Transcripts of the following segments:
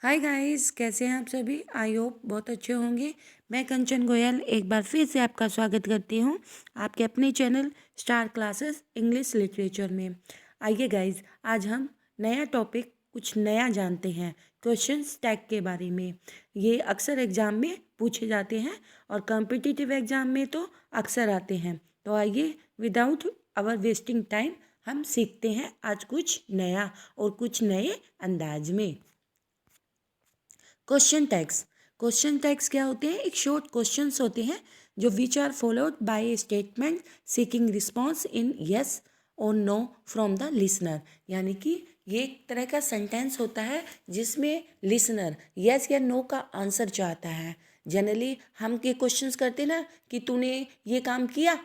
Hi guys, कैसे हैं आप सभी। आई होप बहुत अच्छे होंगे। मैं कंचन गोयल एक बार फिर से आपका स्वागत करती हूं आपके अपने channel star classes English literature में। आइए गाइस, आज हम नया टॉपिक कुछ नया जानते हैं, क्वेश्चंस टैग के बारे में। ये अक्सर एग्जाम में पूछे जाते हैं और कॉम्पिटिटिव एग्जाम में तो अक्सर आते हैं। तो आइए विदाउट आवर वेस्टिंग टाइम हम सीखते हैं आज कुछ नया और कुछ नए अंदाज में। क्वेश्चन टैग्स क्या होते हैं? एक शॉर्ट क्वेश्चंस होते हैं जो which are followed by a statement seeking response in yes और नो फ्रॉम द लिसनर। यानी कि ये एक तरह का सेंटेंस होता है जिसमें लिसनर यस या नो का आंसर चाहता है। जनरली हम ये क्वेश्चंस करते ना कि तूने ये काम किया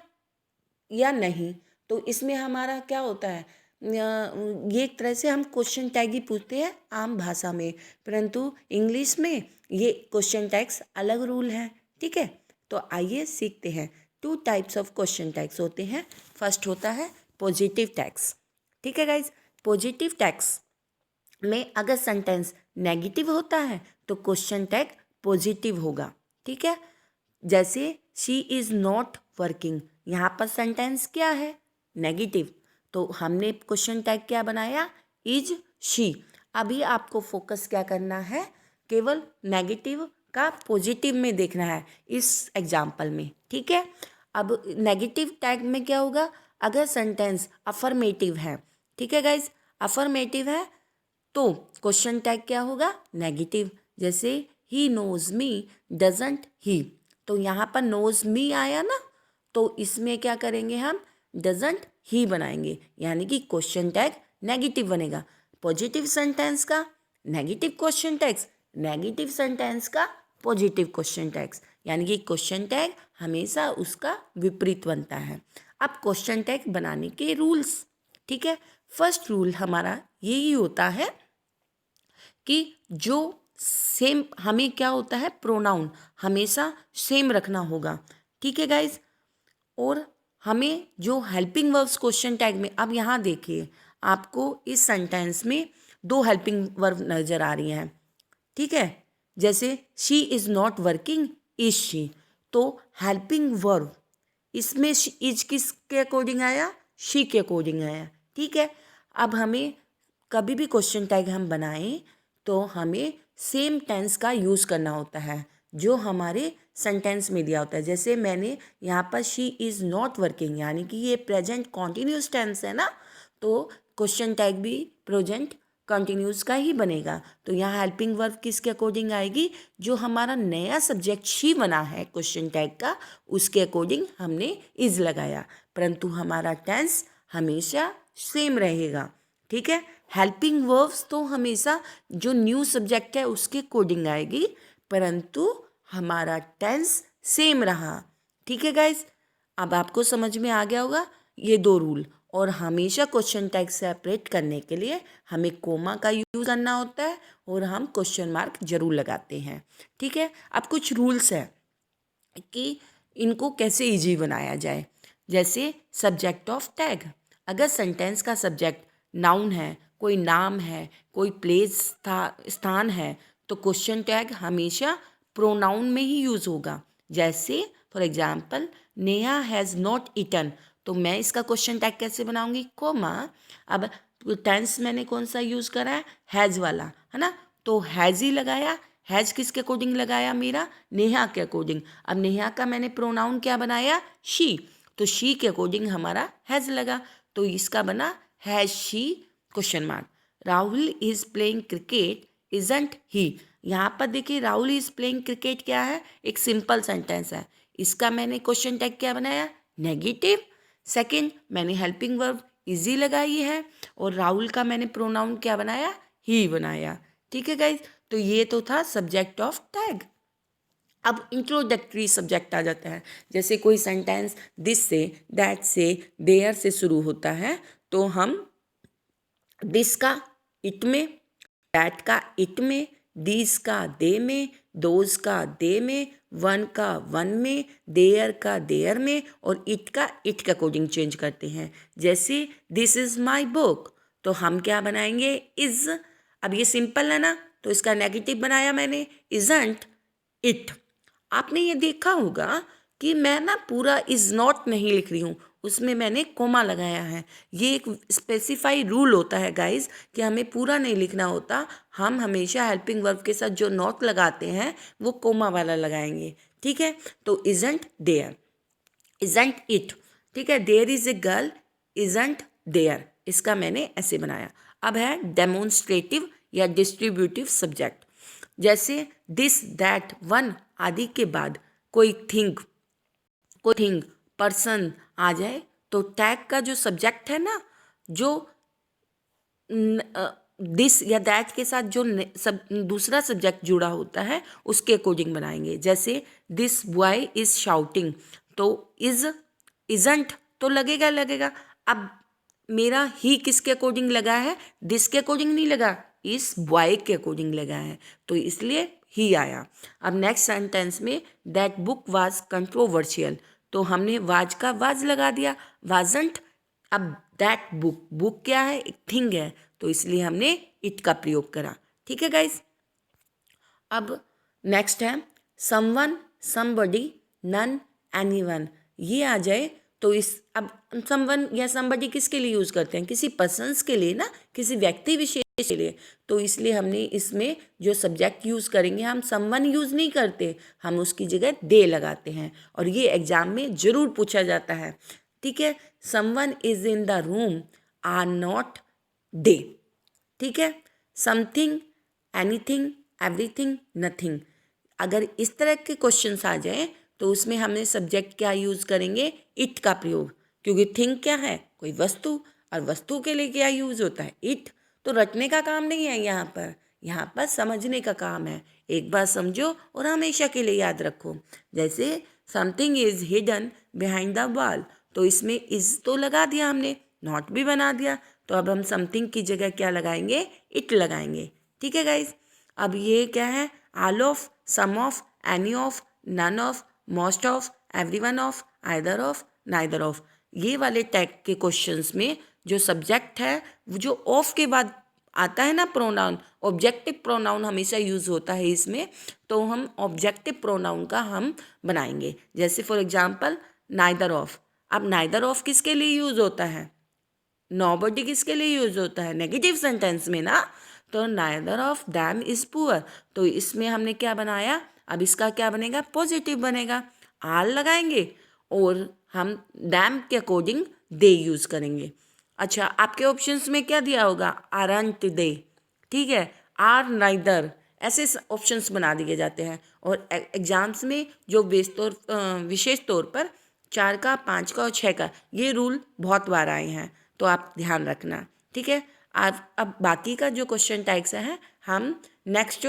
या नहीं, तो इसमें हमारा क्या होता है, ये एक तरह से हम क्वेश्चन टैग ही पूछते हैं आम भाषा में, परंतु इंग्लिश में ये क्वेश्चन टैग्स अलग रूल है। ठीक है, तो आइए सीखते हैं। 2 टाइप्स ऑफ क्वेश्चन टैग्स होते हैं। फर्स्ट होता है पॉजिटिव टैग्स। ठीक है गाइज, पॉजिटिव टैग्स में अगर सेंटेंस नेगेटिव होता है तो क्वेश्चन टैग पॉजिटिव होगा। ठीक है, जैसे शी इज़ नॉट वर्किंग, यहाँ पर सेंटेंस क्या है? नेगेटिव, तो हमने क्वेश्चन टैग क्या बनाया? Is she. अभी आपको फोकस क्या करना है? केवल नेगेटिव का पॉजिटिव में देखना है इस एग्जाम्पल में। ठीक है, अब नेगेटिव टैग में क्या होगा? अगर सेंटेंस अफर्मेटिव है, ठीक है गाइज, अफर्मेटिव है तो क्वेश्चन टैग क्या होगा? नेगेटिव। जैसे ही नोज मी डजंट ही, तो यहाँ पर नोज मी आया ना, तो इसमें क्या करेंगे हम? डजंट ही बनाएंगे, यानी कि क्वेश्चन टैग नेगेटिव बनेगा। पॉजिटिव सेंटेंस का negative question tags, negative sentence का पॉजिटिव क्वेश्चन टैग्स, यानी कि क्वेश्चन टैग हमेशा उसका विपरीत बनता है। अब क्वेश्चन टैग बनाने के रूल्स। ठीक है, फर्स्ट रूल हमारा यही होता है कि जो सेम, हमें क्या होता है, प्रोनाउन हमेशा सेम रखना होगा। ठीक है गाइज, और हमें जो हेल्पिंग वर्ब्स क्वेश्चन टैग में, अब यहाँ देखिए आपको इस सेंटेंस में 2 हेल्पिंग वर्ब नज़र आ रही हैं। ठीक है, जैसे she is not working, is she, तो हेल्पिंग वर्ब इसमें इज किसके अकॉर्डिंग आया? शी के अकॉर्डिंग आया। ठीक है, अब हमें कभी भी क्वेश्चन टैग हम बनाएं तो हमें सेम टेंस का यूज़ करना होता है जो हमारे सेंटेंस में दिया होता है। जैसे मैंने यहाँ पर शी इज़ नॉट वर्किंग, यानी कि ये प्रेजेंट कॉन्टिन्यूस टेंस है ना, तो क्वेश्चन टैग भी प्रेजेंट कंटिन्यूस का ही बनेगा। तो यहाँ हेल्पिंग वर्ब किसके अकॉर्डिंग आएगी? जो हमारा नया सब्जेक्ट शी बना है क्वेश्चन टैग का, उसके अकॉर्डिंग हमने इज लगाया, परंतु हमारा टेंस हमेशा सेम रहेगा। ठीक है, हेल्पिंग वर्ब्स तो हमेशा जो न्यू सब्जेक्ट है उसके अकॉर्डिंग आएगी, परंतु हमारा टेंस सेम रहा। ठीक है गाइज, अब आपको समझ में आ गया होगा ये 2 रूल। और हमेशा क्वेश्चन टैग सेपरेट करने के लिए हमें कोमा का यूज़ करना होता है और हम क्वेश्चन मार्क जरूर लगाते हैं। ठीक है, अब कुछ रूल्स है कि इनको कैसे इजी बनाया जाए। जैसे सब्जेक्ट ऑफ टैग, अगर सेंटेंस का सब्जेक्ट नाउन है, कोई नाम है, कोई प्लेस स्थान है, तो क्वेश्चन टैग हमेशा प्रोनाउन में ही यूज़ होगा। जैसे for example Neha has not eaten, तो मैं इसका क्वेश्चन टैग कैसे बनाऊंगी? कोमा। अब टेंस मैंने कौन सा यूज़ करा है? हैज़ वाला, है ना, तो हैज़ ही लगाया। हैज़ किसके अकॉर्डिंग लगाया? मेरा नेहा के अकॉर्डिंग। अब नेहा का मैंने प्रोनाउन क्या बनाया? शी, तो शी के अकॉर्डिंग हमारा हैज़ लगा, तो इसका बना has she question mark. Rahul is playing cricket isn't he, यहाँ पर देखिए राहुल इज़ प्लेइंग क्रिकेट क्या है? एक सिंपल सेंटेंस है, इसका मैंने क्वेश्चन टैग क्या बनाया? नेगेटिव। सेकंड, मैंने हेल्पिंग वर्ब इजी लगाई है और राहुल का मैंने प्रोनाउन क्या बनाया? ही बनाया। ठीक है गाइज, तो ये तो था सब्जेक्ट ऑफ टैग। अब इंट्रोडक्टरी सब्जेक्ट आ जाता है। जैसे कोई सेंटेंस दिस से, दैट से, देयर से शुरू होता है, तो हम दिस का इट में, दैट का इट में, दीज का दे में, दोज का दे में, वन का वन में, देयर का देयर में, और इट का इट के अकॉर्डिंग चेंज करते हैं। जैसे दिस इज़ माई बुक, तो हम क्या बनाएंगे? इज़। अब ये सिंपल है ना, तो इसका नेगेटिव बनाया मैंने, इजंट इट। आपने ये देखा होगा कि मैं ना पूरा इज़ नॉट नहीं लिख रही हूँ, उसमें मैंने कोमा लगाया है। ये एक स्पेसिफाई रूल होता है गाइज कि हमें पूरा नहीं लिखना होता, हम हमेशा हेल्पिंग वर्ब के साथ जो नॉट लगाते हैं वो कोमा वाला लगाएंगे, ठीक है। तो इजंट देयर, इजंट इट, ठीक है। There is a girl, isn't there, इसका मैंने ऐसे बनाया। अब है डेमोन्स्ट्रेटिव या डिस्ट्रीब्यूटिव सब्जेक्ट, जैसे दिस दैट वन आदि के बाद कोई थिंग पर्सन आ जाए तो टैग का जो सब्जेक्ट है ना, जो दिस या दैट के साथ जो दूसरा सब्जेक्ट जुड़ा होता है उसके अकॉर्डिंग बनाएंगे। जैसे दिस बॉय इज शाउटिंग, तो इजंट तो लगेगा। अब मेरा ही किसके अकॉर्डिंग लगा है, दिस के अकॉर्डिंग नहीं लगा, इस बॉय के अकॉर्डिंग लगा है, तो इसलिए ही आया। अब नेक्स्ट सेंटेंस में दैट बुक वाज कंट्रोवर्शियल, तो हमने वाज का वाज लगा दिया, वाजंट। अब दैट बुक क्या है, एक थिंग है, तो इसलिए हमने इट का प्रयोग करा, ठीक है गाइज। अब नेक्स्ट है समवन, समबडी, नन, एनीवन। ये आ जाए तो इस अब समवन या समबडी किसके लिए यूज़ करते हैं, किसी पर्सन्स के लिए ना, किसी व्यक्ति विशेष के लिए, तो इसलिए हमने इसमें जो सब्जेक्ट यूज़ करेंगे, हम समवन यूज़ नहीं करते, हम उसकी जगह दे लगाते हैं, और ये एग्जाम में ज़रूर पूछा जाता है, ठीक है। Someone is in the room or not they, ठीक है। Something, anything, everything, nothing. अगर इस तरह के क्वेश्चंस आ जाएं तो उसमें हमने सब्जेक्ट क्या यूज़ करेंगे, इट का प्रयोग, क्योंकि थिंग क्या है, कोई वस्तु, और वस्तु के लिए क्या यूज़ होता है, इट। तो रटने का काम नहीं है यहाँ पर समझने का काम है। एक बार समझो और हमेशा के लिए याद रखो। जैसे something is hidden behind the wall, तो इसमें इज़ तो लगा दिया हमने, नॉट भी बना दिया, तो अब हम समथिंग की जगह क्या लगाएंगे, इट लगाएंगे, ठीक है गाइज। अब ये क्या है, all of, some of, any of, none of, most of, everyone of, either of, neither of. ये वाले टैग के क्वेश्चंस में जो सब्जेक्ट है वो जो ऑफ के बाद आता है ना प्रोनाउन, ऑब्जेक्टिव प्रोनाउन हमेशा यूज़ होता है इसमें, तो हम ऑब्जेक्टिव प्रोनाउन का हम बनाएंगे। जैसे फॉर एग्जांपल नाइदर ऑफ। अब नाइदर ऑफ किसके लिए यूज़ होता है, नोबडी किसके लिए यूज़ होता है, नेगेटिव सेंटेंस में ना, तो neither of them is poor, तो इसमें हमने क्या बनाया, अब इसका क्या बनेगा, पॉजिटिव बनेगा, आर लगाएंगे और हम दैम के अकॉर्डिंग दे यूज़ करेंगे। अच्छा, आपके ऑप्शंस में क्या दिया होगा, आरंट दे, ठीक है, आर नाइदर, ऐसे ऑप्शंस बना दिए जाते हैं। और एग्जाम्स में जो विशेष तौर पर 4 का, 5 का और 6 का ये रूल बहुत बार आए हैं, तो आप ध्यान रखना, ठीक है। अब बाकी का जो क्वेश्चन टैग्स हैं हम नेक्स्ट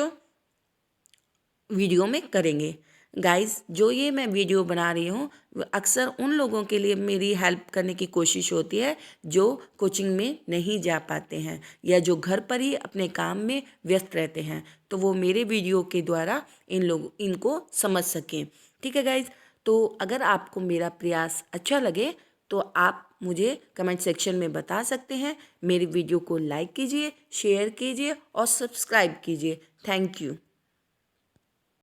वीडियो में करेंगे। गाइस, जो ये मैं वीडियो बना रही हूँ अक्सर उन लोगों के लिए मेरी हेल्प करने की कोशिश होती है जो कोचिंग में नहीं जा पाते हैं या जो घर पर ही अपने काम में व्यस्त रहते हैं, तो वो मेरे वीडियो के द्वारा इनको समझ सकें, ठीक है गाइस। तो अगर आपको मेरा प्रयास अच्छा लगे तो आप मुझे कमेंट सेक्शन में बता सकते हैं। मेरी वीडियो को लाइक कीजिए, शेयर कीजिए और सब्सक्राइब कीजिए। Thank you.